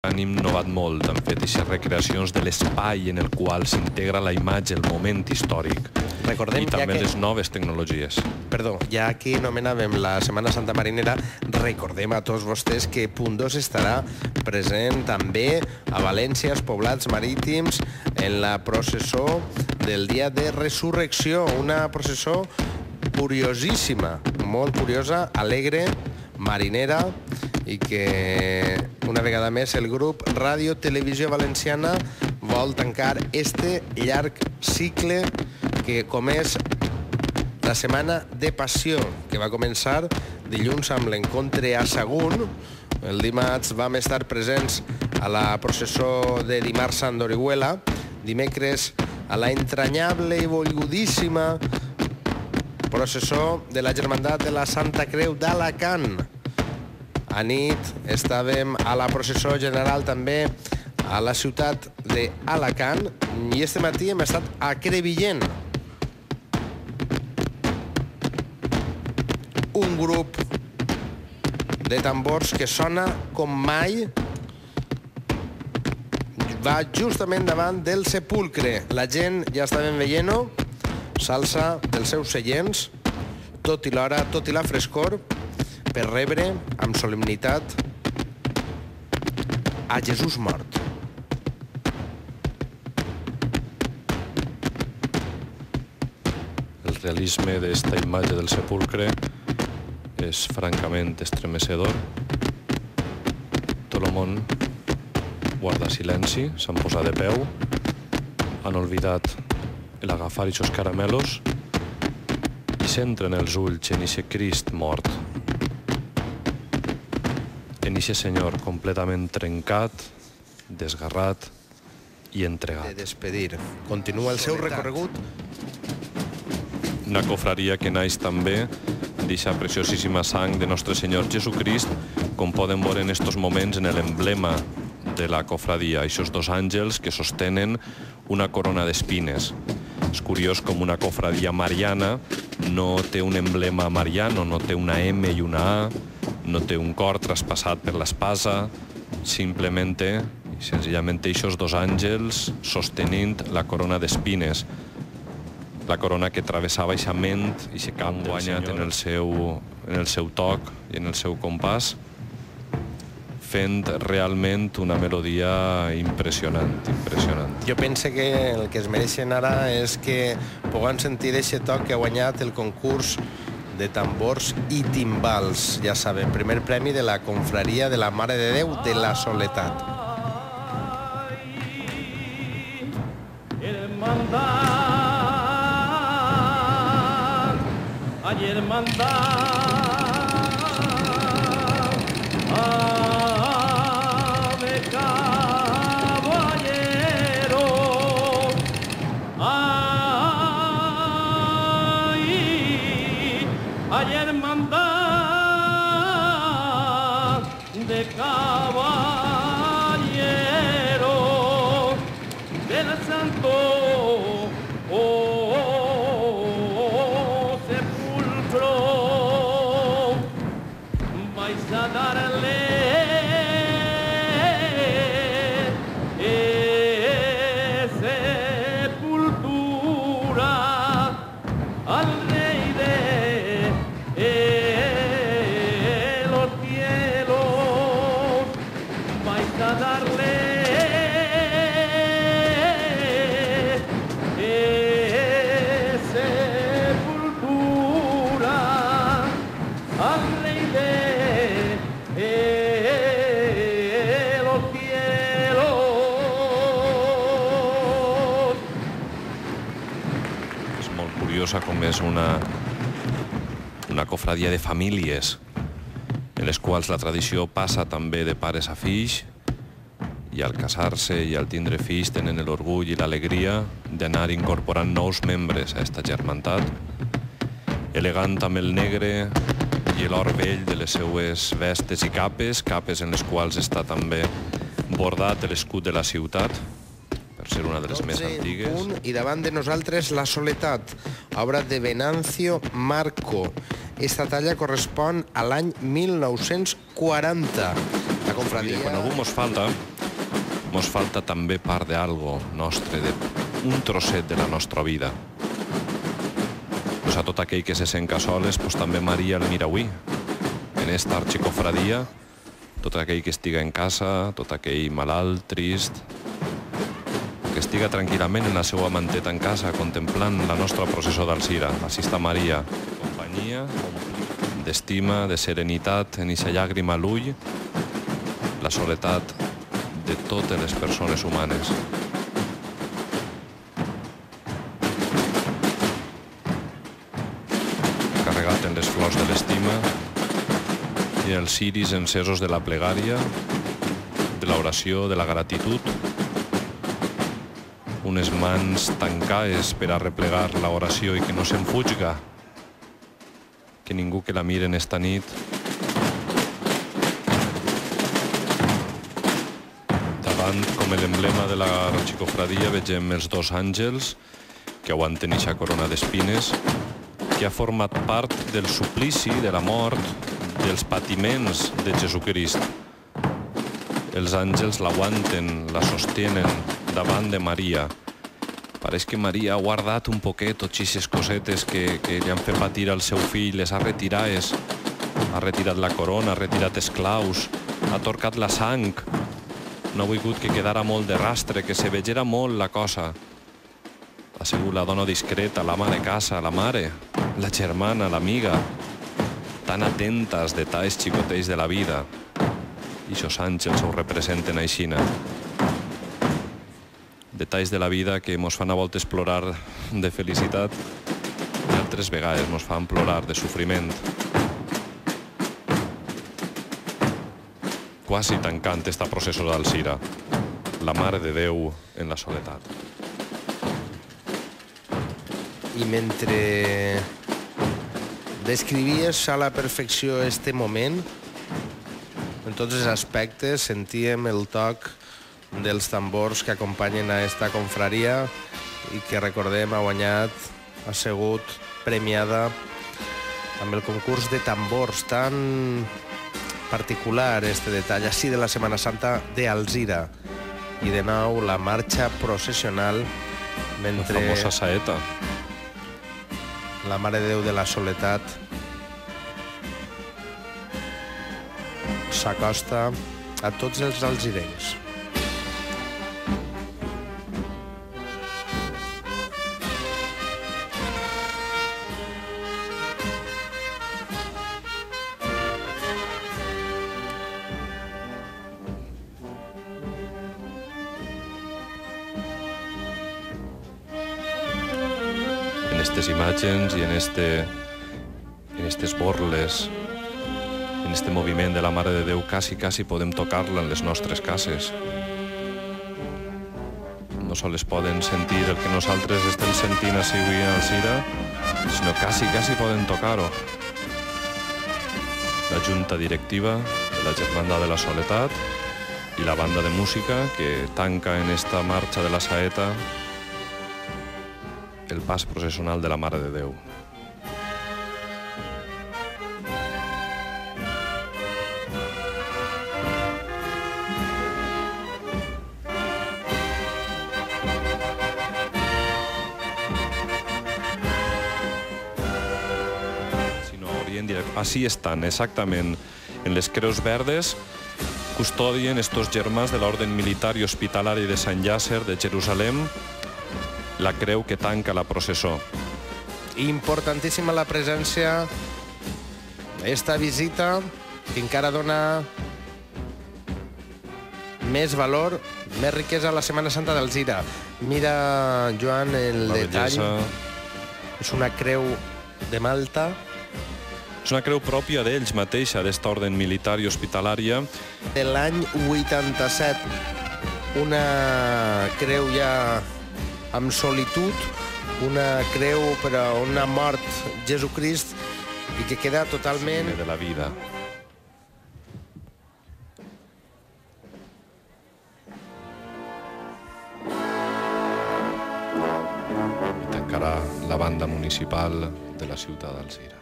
han innovat molt, han fet aquestes recreacions de l'espai en el qual s'integra la imatge, el moment històric, i també les noves tecnologies. Perdó, ja que anomenàvem la Setmana Santa Marinera, recordem a tots vostès que Punt 2 estarà present també a València, als poblats marítims, en la processó del dia de Resurrecció, una processó curiosíssima, molt curiosa, alegre, marinera, i que una vegada més el grup Ràdio Televisió Valenciana vol tancar este llarg cicle que com és la Setmana de Passió, que va començar dilluns amb l'encontre a Sagunt. El dimarts vam estar presents a la processó de Dimarts Sant d'Orihuela, dimecres a la entranyable i volgudíssima processó de la Germandat de la Santa Creu d'Alacant. A nit estàvem a la processó general també a la ciutat d'Alacant i este matí hem estat a Crevillent. Un grup de tambors que sona com mai va justament davant del sepulcre. La gent ja estàvem veient-ho, s'alça dels seus seients, tot i l'hora, tot i la frescor, per rebre amb solemnitat a Jesús mort. El realisme d'esta imatge del sepulcre és francament estremecedor. Tot el món guarda silenci, s'han posat de peu, han oblidat l'agafar aquests caramelos i centren els ulls en aquest Crist mort, en aquest senyor completament trencat, desgarrat i entregat. De despedir. Continua el seu recorregut. Una cofraria que naix també d'aquesta preciosíssima sang de Nostre Senyor Jesucrist, com poden veure en estos moments en l'emblema de la cofradia, aquests dos àngels que sostenen una corona d'espines. És curiós com una cofradia mariana no té un emblema mariano, no té una M i una A, no té un cor traspassat per l'espasa, simplement té, senzillament, aquests dos àngels sostenint la corona d'espines, la corona que travessava aquesta ment i que han guanyat en el seu toc i en el seu compàs, fent realment una melodia impressionant, impressionant. Jo penso que el que es mereixen ara és que puguem sentir aquest toc que ha guanyat el concurs de tambors i timbals. Ja sabem, primer premi de la confraria de la Mare de Déu de la Soledat. Com és una cofradia de famílies en les quals la tradició passa també de pares a fills i al casar-se i al tindre fills tenen l'orgull i l'alegria d'anar incorporant nous membres a esta germandat, elegant amb el negre i l'or vell de les seues vestes i capes en les quals està també bordat l'escut de la ciutat, per ser una de les més antigues. I davant de nosaltres La Soledat, obra de Venancio Marco. Esta talla correspon a l'any 1940. La confradia... Quan algú mos falta, mos falta també part d'algo nostre, d'un trosset de la nostra vida. Pues a tot aquell que se sent soles, pues també Maria el mira avui. En esta arxicofradia, tot aquell que estiga en casa, tot aquell malalt, trist, que estiga tranquil·lament en la seva manteta en casa, contemplant la nostra processó d'Alzira, la Sista Maria, companyia, d'estima, de serenitat, en eixa llàgrima a l'ull, la soledat de totes les persones humanes. Carregat en les flors de l'estima i els ciris encesos de la plegària, de l'oració, de la gratitud, unes mans tancades per a replegar l'oració i que no se'n fugiga, que ningú que la miren esta nit davant, com l'emblema de l'arxicofradia, vegem els dos àngels que aguanten eixa corona d'espines, que ha format part del suplici, de la mort, dels patiments de Jesucrist. Els àngels l'aguanten, la sostenen davant de Maria. Pareix que Maria ha guardat un poquet tots aquestes cosetes que li han fet patir al seu fill, les ha retirades. Ha retirat la corona, ha retirat esclaus, ha torcat la sang. No ha volgut que quedara molt de rastre, que se vegera molt la cosa. Ha sigut la dona discreta, la mare casa, la mare, la germana, l'amiga, tan atenta als detalls xicotells de la vida. I aquests àngels ho representen aixina. Detalls de la vida que mos fan a voltes plorar de felicitat i altres vegades mos fan plorar de sofriment. Quasi tancant esta processó d'Alzira, la Mare de Déu en la soledat. I mentre descrivies a la perfecció este moment, en tots els aspectes sentíem el toc dels tambors que acompanyen a esta confraria i que, recordem, ha guanyat, ha sigut premiada amb el concurs de tambors tan particular, este detall així de la Setmana Santa d'Alzira. I de nou la marxa processional mentre La famosa saeta. la Mare de Déu de la Soledat s'acosta a tots els alzirencs. En aquestes imatges i en estes borles, en este moviment de la Mare de Déu, quasi podem tocar-la en les nostres cases. No sols poden sentir el que nosaltres estem sentint així avui a Alzira, sinó quasi poden tocar-ho. La junta directiva de la Germandad de la Soledat i la banda de música que tanca en esta marxa de la saeta el pas processional de la Mare de Déu. Així estan, exactament, en les creus verdes, custodien estos germans de l'Orden Militar i Hospitalari de Sant Llàcer de Jerusalem, la creu que tanca la processó. Importantíssima la presència d'esta visita, que encara dona més valor, més riquesa a la Setmana Santa d'Alzira. Mira, Joan, el detall. És una creu de Malta. És una creu pròpia d'ells mateixa, d'esta orden militar i hospitalària. De l'any 87, una creu ja amb solitud, una creu per a on ha mort Jesucrist i que queda totalment... de la vida. I tancarà la banda municipal de la ciutat d'Alzira.